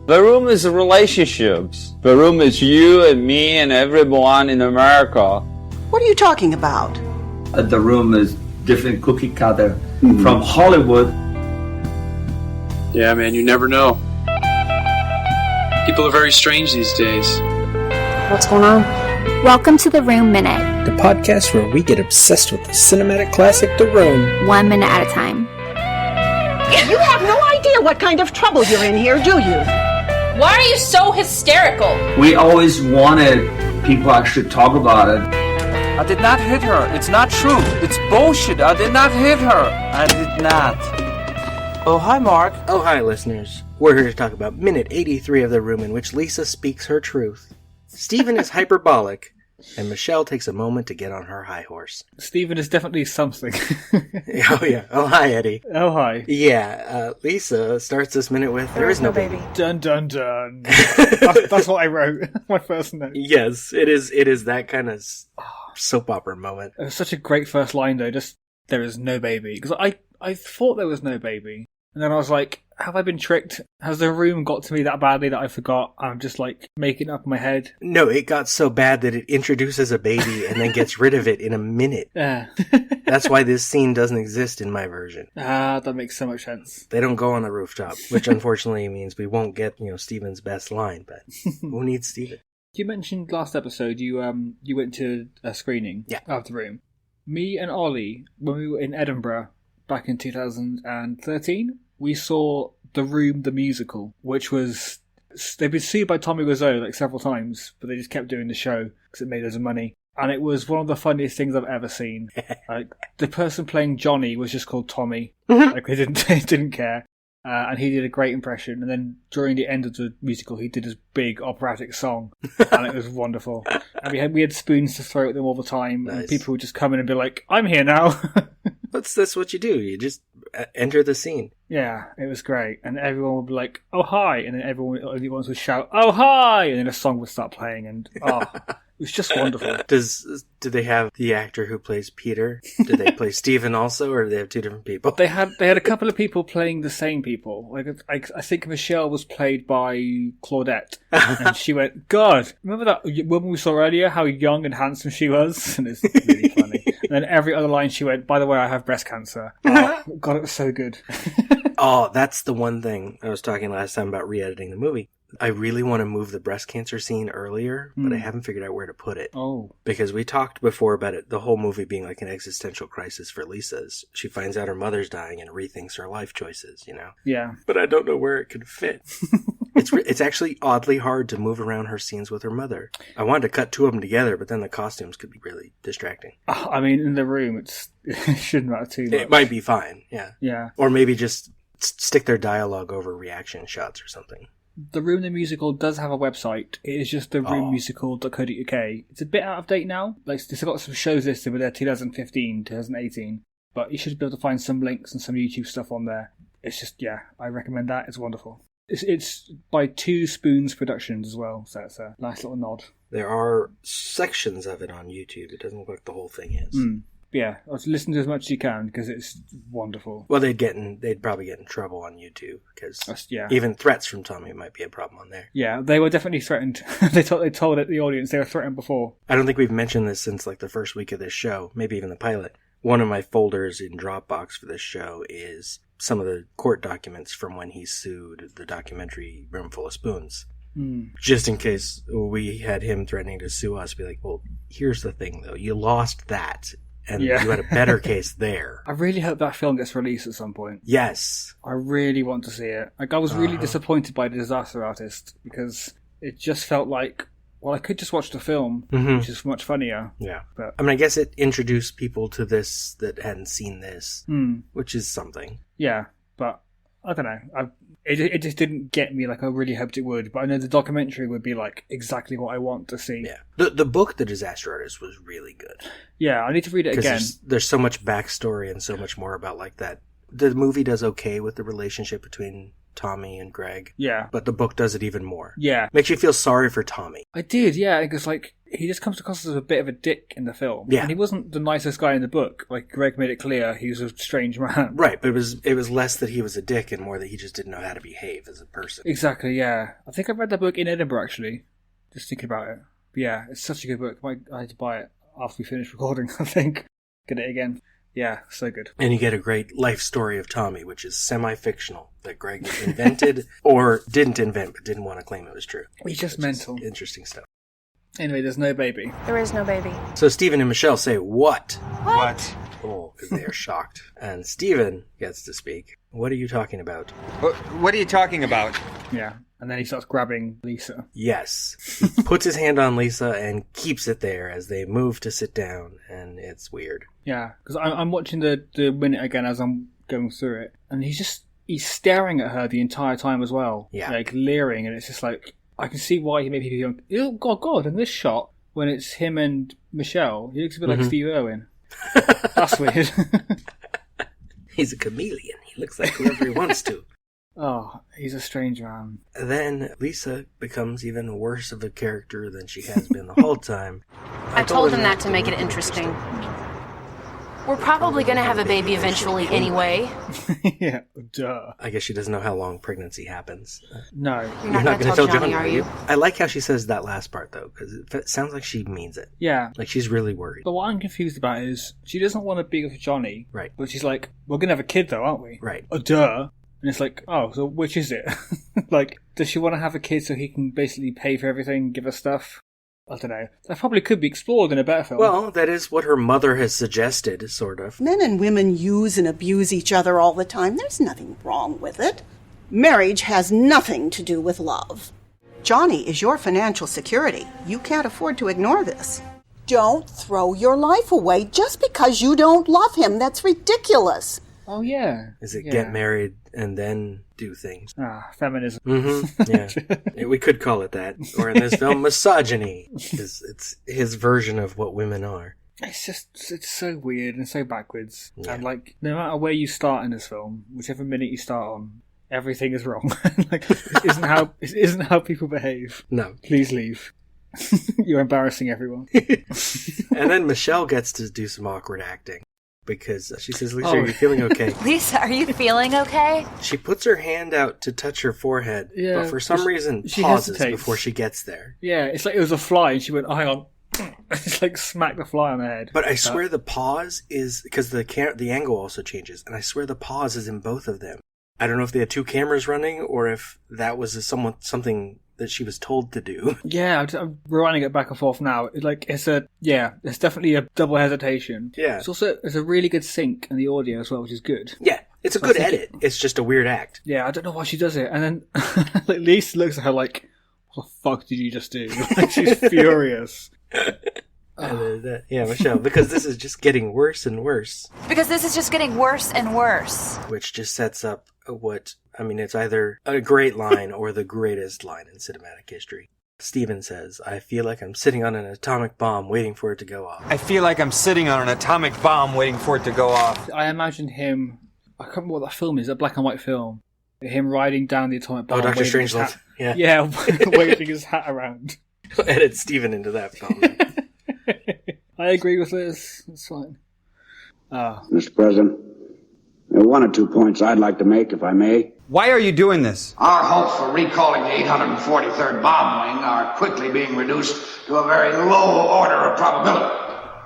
The room is relationships. The room is you and me and everyone in America. What are you talking about? The room is different cookie cutter from Hollywood. Yeah, man, you never know. People are very strange these days. What's going on? Welcome to The Room Minute, the podcast where we get obsessed with the cinematic classic The Room. 1 minute at a time. You have no idea what kind of trouble you're in here, do you? Why are you so hysterical? We always wanted people actually talk about it. I did not hit her. It's not true. It's bullshit. I did not hit her. I did not. Oh, hi, Mark. Oh, hi, listeners. We're here to talk about minute 83 of The Room, in which Lisa speaks her truth. Stephen is hyperbolic, and Michelle takes a moment to get on her high horse. Stephen is definitely something. Oh, yeah. Oh, hi, Eddie. Oh, hi. Yeah, Lisa starts this minute with, there is no baby. Dun, dun, dun. That's what I wrote. My first note. Yes, it is that kind of soap opera moment. It was such a great first line, though. Just, there is no baby. Because I thought there was no baby. And then I was like, have I been tricked? Has The Room got to me that badly that I forgot? I'm just like making it up in my head. No, it got so bad that it introduces a baby and then gets rid of it in a minute. Yeah. That's why this scene doesn't exist in my version. Ah, that makes so much sense. They don't go on the rooftop, which unfortunately means we won't get, Stephen's best line, but who needs Stephen? You mentioned last episode you went to a screening of The Room. Me and Ollie, when we were in Edinburgh back in 2013, we saw The Room, the musical, which was... They've been sued by Tommy Wiseau like several times, but they just kept doing the show because it made loads of money. And it was one of the funniest things I've ever seen. Like, the person playing Johnny was just called Tommy. Like, they didn't care. And he did a great impression. And then during the end of the musical, he did his big operatic song. And it was wonderful. And we had spoons to throw at them all the time. Nice. And people would just come in and be like, I'm here now. That's what you do. You just enter the scene. Yeah, it was great. And everyone would be like, oh, hi. And then everyone would shout, oh, hi. And then a song would start playing. And, it was just wonderful. Do they have the actor who plays Peter? Do they play Stephen also, or do they have two different people? They had a couple of people playing the same people. Like I think Michelle was played by Claudette, and she went, God, remember that woman we saw earlier? How young and handsome she was, and it's really funny. And then every other line she went, by the way, I have breast cancer. Oh, God, it was so good. Oh, that's the one thing I was talking last time about re-editing the movie. I really want to move the breast cancer scene earlier, but I haven't figured out where to put it. Oh. Because we talked before about it, the whole movie being like an existential crisis for Lisa. She finds out her mother's dying and rethinks her life choices, Yeah. But I don't know where it could fit. It's actually oddly hard to move around her scenes with her mother. I wanted to cut two of them together, but then the costumes could be really distracting. I mean, in The Room, it shouldn't matter too much. It might be fine, yeah. Yeah. Or maybe just stick their dialogue over reaction shots or something. The Room the Musical does have a website. It is just theroommusical.co.uk. It's a bit out of date now. Like, they've got some shows listed with their 2015, 2018. But you should be able to find some links and some YouTube stuff on there. It's just, I recommend that. It's wonderful. It's by Two Spoons Productions as well, so it's a nice little nod. There are sections of it on YouTube. It doesn't look like the whole thing is. Yeah, listen to as much as you can because it's wonderful. Well, they'd probably get in trouble on YouTube because even threats from Tommy might be a problem on there. Yeah, they were definitely threatened. they told the audience they were threatened before. I don't think we've mentioned this since like the first week of this show, maybe even the pilot. One of my folders in Dropbox for this show is some of the court documents from when he sued the documentary Roomful of Spoons. Just in case we had him threatening to sue us, be like, well, here's the thing though, you lost that. And you had a better case there. I really hope that film gets released at some point. Yes. I really want to see it. Like, I was really disappointed by The Disaster Artist because it just felt like, well, I could just watch the film, which is much funnier. Yeah. But I mean, I guess it introduced people to this that hadn't seen this, which is something. Yeah, but I don't know. It just didn't get me like I really hoped it would, but I know the documentary would be like exactly what I want to see. Yeah. The book, The Disaster Artist, was really good. Yeah, I need to read it again. There's so much backstory and so much more about like that the movie does okay with the relationship between Tommy and Greg. Yeah. But the book does it even more. Yeah. Makes you feel sorry for Tommy. I did, yeah, because, like, he just comes across as a bit of a dick in the film. Yeah. And he wasn't the nicest guy in the book. Like, Greg made it clear he was a strange man. Right, but it was less that he was a dick and more that he just didn't know how to behave as a person. Exactly, yeah. I think I read that book in Edinburgh, actually. Just thinking about it. But yeah, it's such a good book. I had to buy it after we finished recording, I think. Get it again. Yeah, so good. And you get a great life story of Tommy, which is semi-fictional, that Greg invented or didn't invent but didn't want to claim it was true. He's just mental. Interesting stuff. Anyway, there's no baby. There is no baby. So Stephen and Michelle say, what? What? Oh, because they are shocked. And Stephen gets to speak. What are you talking about? What are you talking about? Yeah. And then he starts grabbing Lisa. Yes. He puts his hand on Lisa and keeps it there as they move to sit down, and it's weird. Yeah, because I'm watching the minute again as I'm going through it, and he's staring at her the entire time as well. Yeah. Like, leering, and it's just like, I can see why he made people go, oh, God, in this shot, when it's him and Michelle, he looks a bit like Steve Irwin. That's weird. He's a chameleon. He looks like whoever he wants to. Oh, he's a strange man. Then Lisa becomes even worse of a character than she has been the whole time. I told him that to make it interesting. We're probably going to have a baby eventually anyway. Yeah, duh. I guess she doesn't know how long pregnancy happens. No. You're not going to tell Johnny, are you? I like how she says that last part, though, because it sounds like she means it. Yeah. Like she's really worried. But what I'm confused about is, she doesn't want to be with Johnny. Right. But she's like, we're going to have a kid, though, aren't we? Right. Oh, duh. And it's like, oh, so which is it? Like, does she want to have a kid so he can basically pay for everything, give her stuff? I don't know. That probably could be explored in a better film. Well, that is what her mother has suggested, sort of. Men and women use and abuse each other all the time. There's nothing wrong with it. Marriage has nothing to do with love. Johnny is your financial security. You can't afford to ignore this. Don't throw your life away just because you don't love him. That's ridiculous. Oh, yeah. Is it get married and then do things? Ah, feminism. Mm-hmm. Yeah. We could call it that. Or in this film, misogyny. It's his version of what women are. It's so weird and so backwards. Yeah. And, like, no matter where you start in this film, whichever minute you start on, everything is wrong. Like, this isn't how people behave. No. Please leave. You're embarrassing everyone. And then Michelle gets to do some awkward acting. Because she says, Lisa, are you feeling okay? Lisa, are you feeling okay? She puts her hand out to touch her forehead, but for some reason she pauses hesitates before she gets there. Yeah, it's like it was a fly, and she went, oh, hang on. It's like smack the fly on the head. But I swear the pause is, because the angle also changes, and I swear the pause is in both of them. I don't know if they had two cameras running, or if that was something that she was told to do. Yeah, I'm rewinding it back and forth now. It's definitely a double hesitation. Yeah. It's a really good sync in the audio as well, which is good. Yeah, it's a good edit. It's just a weird act. Yeah, I don't know why she does it. And then like, Lisa looks at her like, what the fuck did you just do? Like, she's furious. Yeah, Michelle, because this is just getting worse and worse. Because this is just getting worse and worse. Which just sets up it's either a great line or the greatest line in cinematic history. Steven says, I feel like I'm sitting on an atomic bomb waiting for it to go off. I feel like I'm sitting on an atomic bomb waiting for it to go off. I imagine him, I can't remember what that film is, a black and white film. Him riding down the atomic bomb. Oh, Dr. Strangelove. Yeah, waving his hat around. Edit Steven into that film. I agree with this. It's fine. Mr. President, there are 1 or 2 points I'd like to make, if I may. Why are you doing this? Our hopes for recalling the 843rd Bomb Wing are quickly being reduced to a very low order of probability.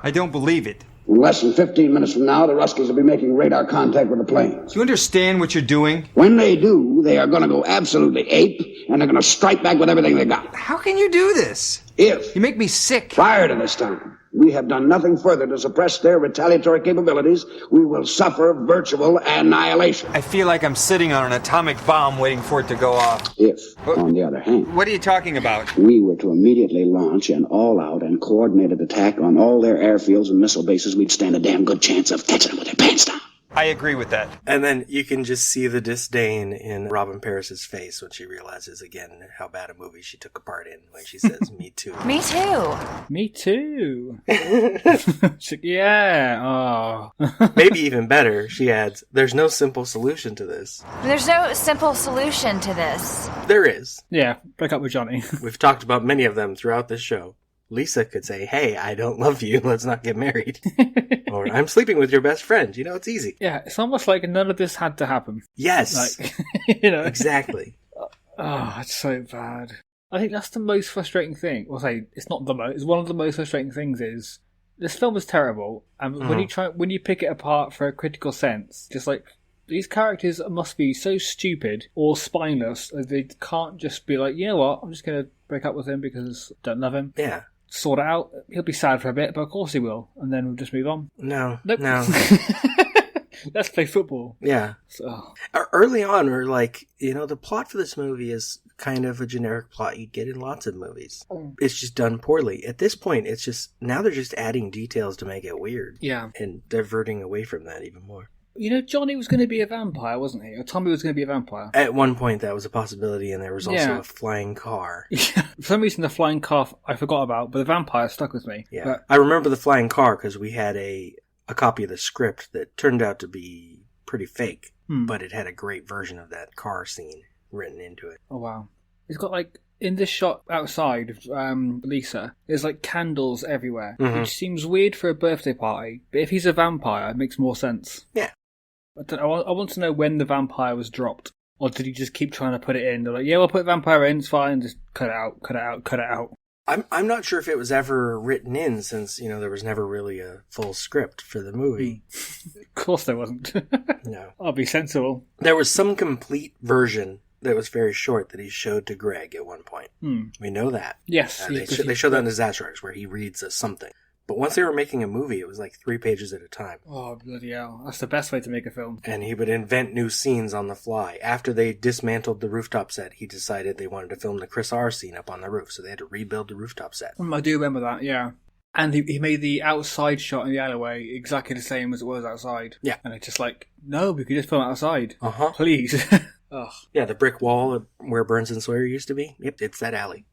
I don't believe it. In less than 15 minutes from now, the Ruskies will be making radar contact with the planes. Do you understand what you're doing? When they do, they are going to go absolutely ape, and they're going to strike back with everything they got. How can you do this? If, you make me sick. Prior to this time, we have done nothing further to suppress their retaliatory capabilities, we will suffer virtual annihilation. I feel like I'm sitting on an atomic bomb waiting for it to go off. If, on the other hand... What are you talking about? We were to immediately launch an all-out and coordinated attack on all their airfields and missile bases, we'd stand a damn good chance of catching them with their pants down. I agree with that. And then you can just see the disdain in Robin Paris's face when she realizes again how bad a movie she took a part in when she says, "Me too." Me too. Me too. Yeah. Oh. Maybe even better, she adds, "There's no simple solution to this." There's no simple solution to this. There is. Yeah, break up with Johnny. We've talked about many of them throughout this show. Lisa could say, "Hey, I don't love you. Let's not get married." Or, "I'm sleeping with your best friend." You know, it's easy. Yeah, it's almost like none of this had to happen. Yes. Like, you know. Exactly. Oh, it's so bad. I think that's the most frustrating thing. Well, say it's not the most. It's one of the most frustrating things. Is this film is terrible, and when you pick it apart for a critical sense, just like these characters must be so stupid or spineless that they can't just be like, you know what, I'm just gonna break up with him because I don't love him. Yeah. Sort it out. He'll be sad for a bit, but of course he will, and then we'll just move on. No. Nope. No. Let's play football. Yeah. So. Early on, we're like, you know, the plot for this movie is kind of a generic plot you'd get in lots of movies. It's just done poorly. At this point, it's just, now they're just adding details to make it weird. Yeah. And diverting away from that even more. You know, Johnny was going to be a vampire, wasn't he? Or Tommy was going to be a vampire. At one point, that was a possibility, and there was also a flying car. Yeah. For some reason, the flying car I forgot about, but the vampire stuck with me. Yeah. But... I remember the flying car because we had a copy of the script that turned out to be pretty fake, but it had a great version of that car scene written into it. Oh, wow. It's got, like, in this shot outside of Lisa, there's, like, candles everywhere, which seems weird for a birthday party, but if he's a vampire, it makes more sense. Yeah. I want to know when the vampire was dropped. Or did he just keep trying to put it in? They're like, yeah, we'll put vampire in, it's fine, just cut it out, cut it out, cut it out. I'm not sure if it was ever written in since, you know, there was never really a full script for the movie. Of course there wasn't. No. I'll be sensible. There was some complete version that was very short that he showed to Greg at one point. We know that. Yes. They showed that in Disaster Artist where he reads something. But once they were making a movie, it was like 3 pages at a time. Oh, bloody hell. That's the best way to make a film. And he would invent new scenes on the fly. After they dismantled the rooftop set, he decided they wanted to film the Chris R scene up on the roof, so they had to rebuild the rooftop set. I do remember that, yeah. And he made the outside shot in the alleyway exactly the same as it was outside. Yeah. And it's just like, no, we could just film outside. Uh-huh. Please. Ugh. Yeah, the brick wall where Burns and Sawyer used to be. Yep, it's that alley.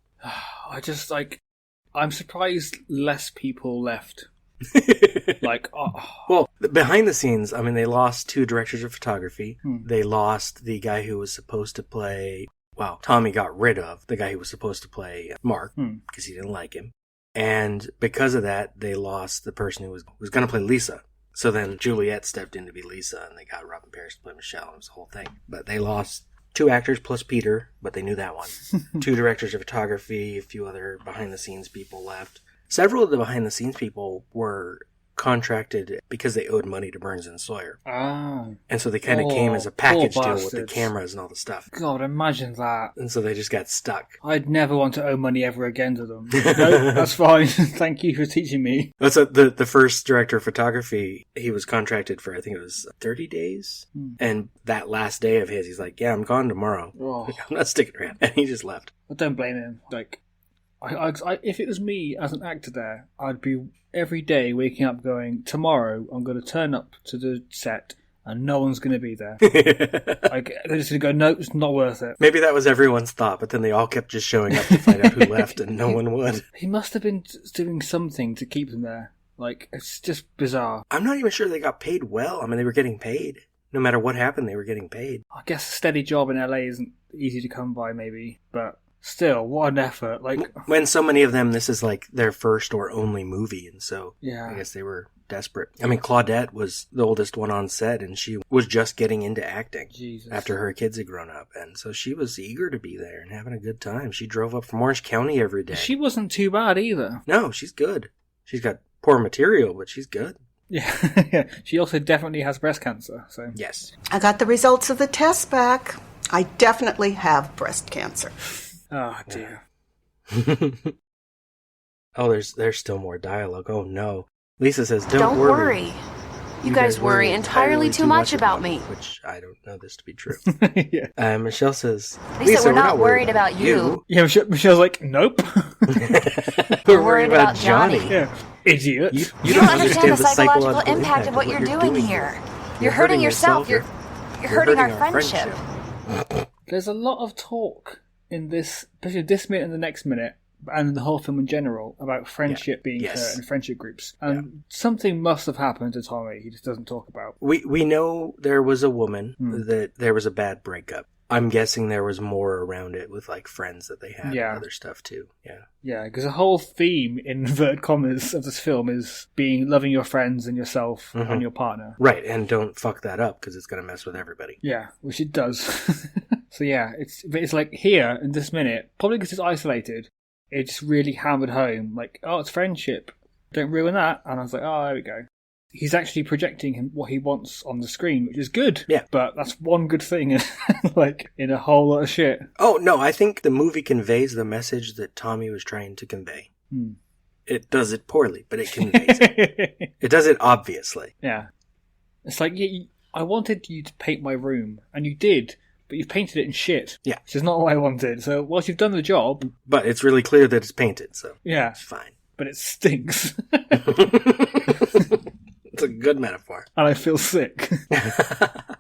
I'm surprised less people left. Well, behind the scenes, I mean, they lost 2 directors of photography. They lost the guy who was supposed to play, Tommy got rid of the guy who was supposed to play Mark because he didn't like him. And because of that, they lost the person who was going to play Lisa. So then Juliet stepped in to be Lisa, and they got Robin Paris to play Michelle, and it was the whole thing. But they lost 2 actors plus Peter, but they knew that one. 2 directors of photography, a few other behind-the-scenes people left. Several of the behind-the-scenes people were contracted because they owed money to Burns and Sawyer. Ah. And so they kind of came as a package deal with the cameras and all the stuff. God, imagine that. And so they just got stuck. I'd never want to owe money ever again to them. No, that's fine. Thank you for teaching me. That's the first director of photography. He was contracted for, I think it was 30 days. And that last day of his, he's like, yeah, I'm gone tomorrow. Oh. I'm not sticking around. And he just left. I don't blame him. Like, I, if it was me as an actor there, I'd be every day waking up going, tomorrow I'm going to turn up to the set and no one's going to be there. They're just going to go, no, it's not worth it. Maybe that was everyone's thought, but then they all kept just showing up to find out who left and no one would. He must have been doing something to keep them there. Like, it's just bizarre. I'm not even sure they got paid well. I mean, they were getting paid. No matter what happened, they were getting paid. I guess a steady job in LA isn't easy to come by, maybe, but... Still, what an effort. Like, when so many of them, this is like their first or only movie, and so yeah. I guess they were desperate. I mean, Claudette was the oldest one on set, and she was just getting into acting after her kids had grown up, and so she was eager to be there and having a good time. She drove up from Orange County every day. She wasn't too bad either. No, she's good. She's got poor material, but she's good. Yeah, she also definitely has breast cancer, so... Yes. I got the results of the test back. I definitely have breast cancer. Oh, dear. Oh, there's still more dialogue. Oh, no. Lisa says, don't worry. You guys worry entirely too much about me. Which I don't know this to be true. Yeah. Michelle says, Lisa, we're not worried about you. Yeah, Michelle's like, nope. We're worried about Johnny. Yeah. Idiot. You don't understand the psychological impact of what you're doing here. You're hurting yourself. You're hurting our friendship. There's a lot of talk in this, especially this minute and the next minute, and the whole film in general, about friendship being hurt and friendship groups. And something must have happened to Tommy he just doesn't talk about. We know there was a woman, that there was a bad breakup. I'm guessing there was more around it with like friends that they had and other stuff too. Yeah, because the whole theme, in inverted commas, of this film is loving your friends and yourself and your partner. Right, and don't fuck that up because it's going to mess with everybody. Yeah, which it does. So yeah, it's like here in this minute, probably because it's isolated, it just really hammered home, like, oh, it's friendship. Don't ruin that. And I was like, oh, there we go. He's actually projecting what he wants on the screen, which is good. Yeah. But that's one good thing, like, in a whole lot of shit. Oh, no, I think the movie conveys the message that Tommy was trying to convey. It does it poorly, but it conveys it. It does it obviously. Yeah. It's like, I wanted you to paint my room, and you did, but you've painted it in shit. Yeah. Which is not what I wanted. So, whilst you've done the job... But it's really clear that it's painted, so yeah, it's fine. But it stinks. It's a good metaphor. And I feel sick.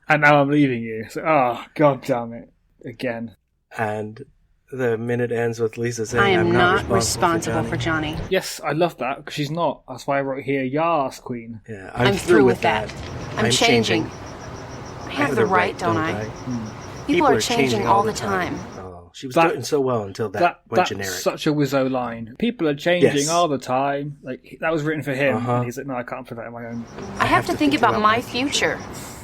And now I'm leaving you. So, god damn it. Again. And the minute ends with Lisa saying, I am not responsible for Johnny. Yes, I love that, because she's not. That's why I wrote here, Yas, Queen. Yeah, I'm through with that. I'm changing. I have the right, don't I? People are changing all the time. She was doing so well until that went generic. That's such a Wizzo line. People are changing all the time. Like, that was written for him. And he's like, no, I can't put that in my own. I have to think about my future.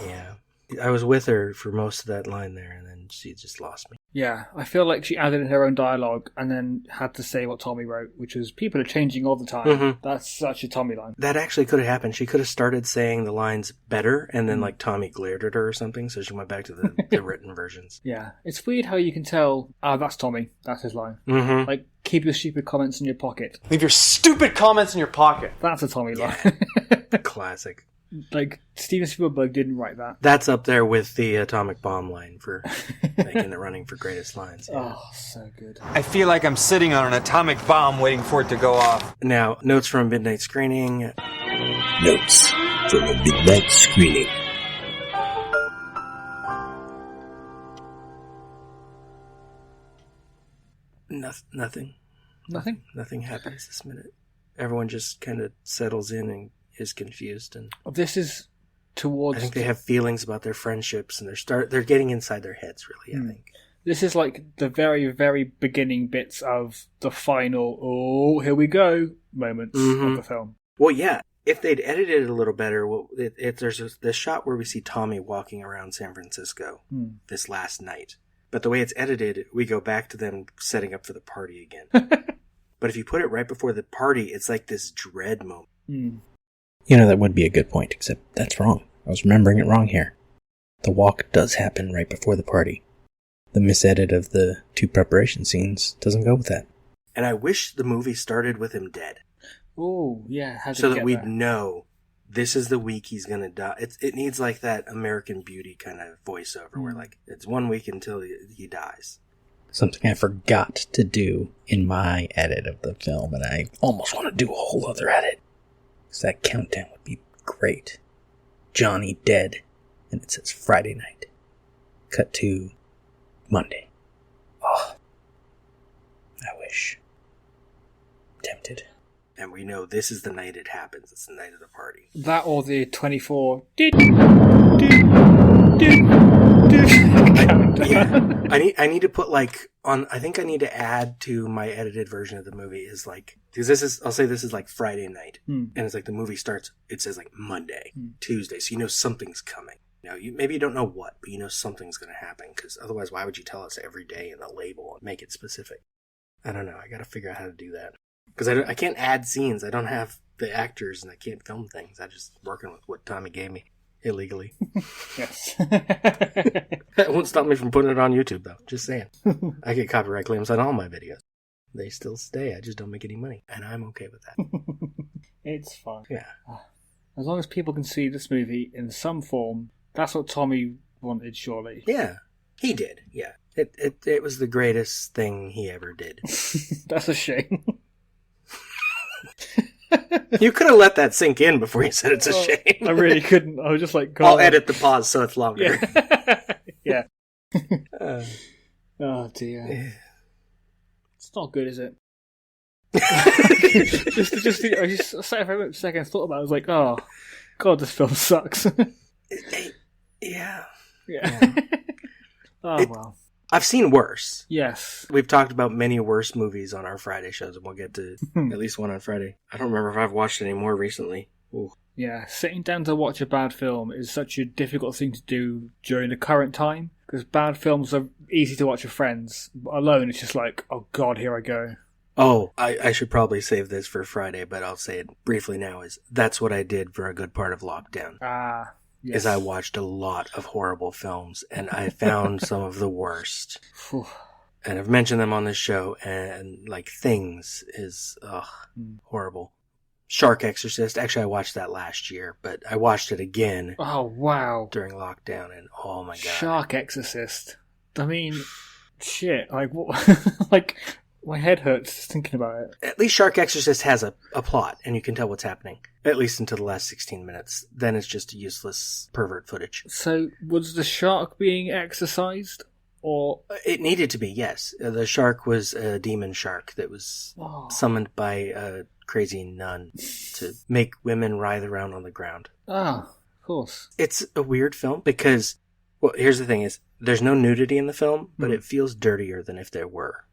Yeah. I was with her for most of that line there, and then she just lost me. Yeah, I feel like she added in her own dialogue and then had to say what Tommy wrote, which was, people are changing all the time. That's such a Tommy line. That actually could have happened. She could have started saying the lines better, and then like Tommy glared at her or something, so she went back to the written versions. Yeah, it's weird how you can tell, that's Tommy, that's his line. Like, keep your stupid comments in your pocket. Leave your stupid comments in your pocket. That's a Tommy line. Classic. Like, Steven Spielberg didn't write that. That's up there with the atomic bomb line for making the running for greatest lines. Yeah. Oh, so good. I feel like I'm sitting on an atomic bomb waiting for it to go off. Now, notes from a midnight screening. Notes from a midnight screening. Nothing. Nothing? Nothing happens this minute. Everyone just kind of settles in and is confused, and this is towards. I think they have feelings about their friendships, and they're getting inside their heads. Really, I think this is like the very, very beginning bits of the final. Oh, here we go! Moments of the film. Well, yeah. If they'd edited it a little better, there's this shot where we see Tommy walking around San Francisco this last night. But the way it's edited, we go back to them setting up for the party again. But if you put it right before the party, it's like this dread moment. You know, that would be a good point, except that's wrong. I was remembering it wrong here. The walk does happen right before the party. The misedit of the two preparation scenes doesn't go with that. And I wish the movie started with him dead. Oh, yeah. So that we'd know this is the week he's going to die. It needs like that American Beauty kind of voiceover where like it's 1 week until he dies. Something I forgot to do in my edit of the film, and I almost want to do a whole other edit. Because that countdown would be great. Johnny dead, and it says Friday night. Cut to Monday. Oh, I wish. Tempted. And we know this is the night it happens. It's the night of the party. That or the 24. Yeah. I need to put like on. I think I need to add to my edited version of the movie is like, because I'll say this is like Friday night, and it's like the movie starts. It says like Monday, Tuesday, so you know something's coming. You know, maybe you don't know what, but you know something's going to happen. Because otherwise, why would you tell us every day in the label and make it specific? I don't know. I got to figure out how to do that. Because I can't add scenes. I don't have the actors, and I can't film things. I'm just working with what Tommy gave me illegally. Yes. That won't stop me from putting it on YouTube, though. Just saying. I get copyright claims on all my videos. They still stay. I just don't make any money, and I'm okay with that. It's fine. Yeah. As long as people can see this movie in some form, that's what Tommy wanted, surely. Yeah, he did. Yeah, it was the greatest thing he ever did. That's a shame. You could have let that sink in before you said it's a shame. I really couldn't. I was just like, God. I'll edit the pause so it's longer. Yeah. Oh dear. It's not good, is it? I just sat for a second and thought about it. I was like, oh, God, this film sucks. Yeah. Oh, well. I've seen worse. Yes. We've talked about many worse movies on our Friday shows, and we'll get to at least one on Friday. I don't remember if I've watched any more recently. Ooh. Yeah, sitting down to watch a bad film is such a difficult thing to do during the current time, because bad films are easy to watch with friends. But alone, it's just like, oh God, here I go. Oh, I should probably save this for Friday, but I'll say it briefly now, that's what I did for a good part of lockdown. Yes. Is I watched a lot of horrible films, and I found some of the worst. And I've mentioned them on this show, and like Things is horrible. Shark Exorcist, actually I watched that last year, but I watched it again. Oh, wow. During lockdown, and oh my God. Shark Exorcist. I mean, shit, like, what? Like, my head hurts just thinking about it. At least Shark Exorcist has a plot, and you can tell what's happening. At least until the last 16 minutes. Then it's just useless pervert footage. So, was the shark being exorcised? Or it needed to be, yes. The shark was a demon shark that was summoned by a crazy nun to make women writhe around on the ground. Ah, of course. It's a weird film because, well, here's the thing is, there's no nudity in the film, but it feels dirtier than if there were.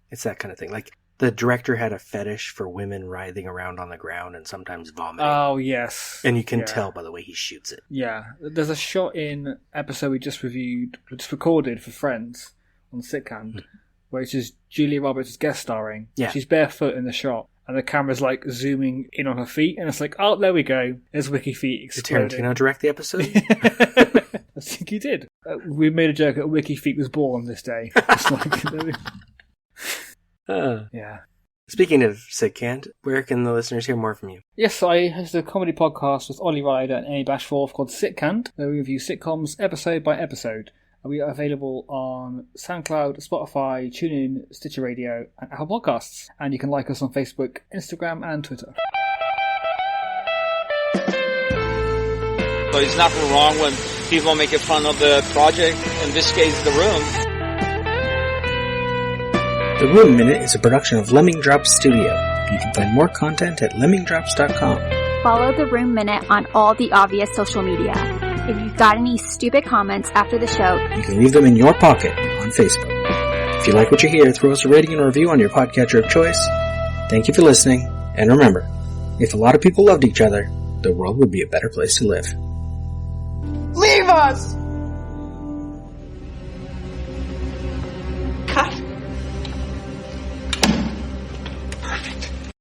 It's that kind of thing. Like, the director had a fetish for women writhing around on the ground and sometimes vomiting. Oh, yes. And you can tell by the way he shoots it. Yeah. There's a shot in episode we just recorded for Friends on Sitcand, where it's just Julia Roberts guest starring. Yeah. She's barefoot in the shot, and the camera's like zooming in on her feet, and it's like, oh, there we go. There's Wiki Feet exploding. Did Tarantino direct the episode? I think he did. We made a joke that Wiki Feet was born this day. It's like, yeah. Speaking of Sitcand, where can the listeners hear more from you? Yes, I host a comedy podcast with Ollie Ryder and Amy Bashforth called Sitcand, where we review sitcoms episode by episode. We are available on SoundCloud, Spotify, TuneIn, Stitcher Radio, and Apple Podcasts. And you can like us on Facebook, Instagram, and Twitter. So there's nothing wrong when people make fun of the project, in this case, The Room. The Room Minute is a production of Lemming Drops Studio. You can find more content at lemmingdrops.com. Follow The Room Minute on all the obvious social media. If you've got any stupid comments after the show, you can leave them in your pocket on Facebook. If you like what you hear, throw us a rating and a review on your podcatcher of choice. Thank you for listening, and remember, if a lot of people loved each other, the world would be a better place to live. Leave us!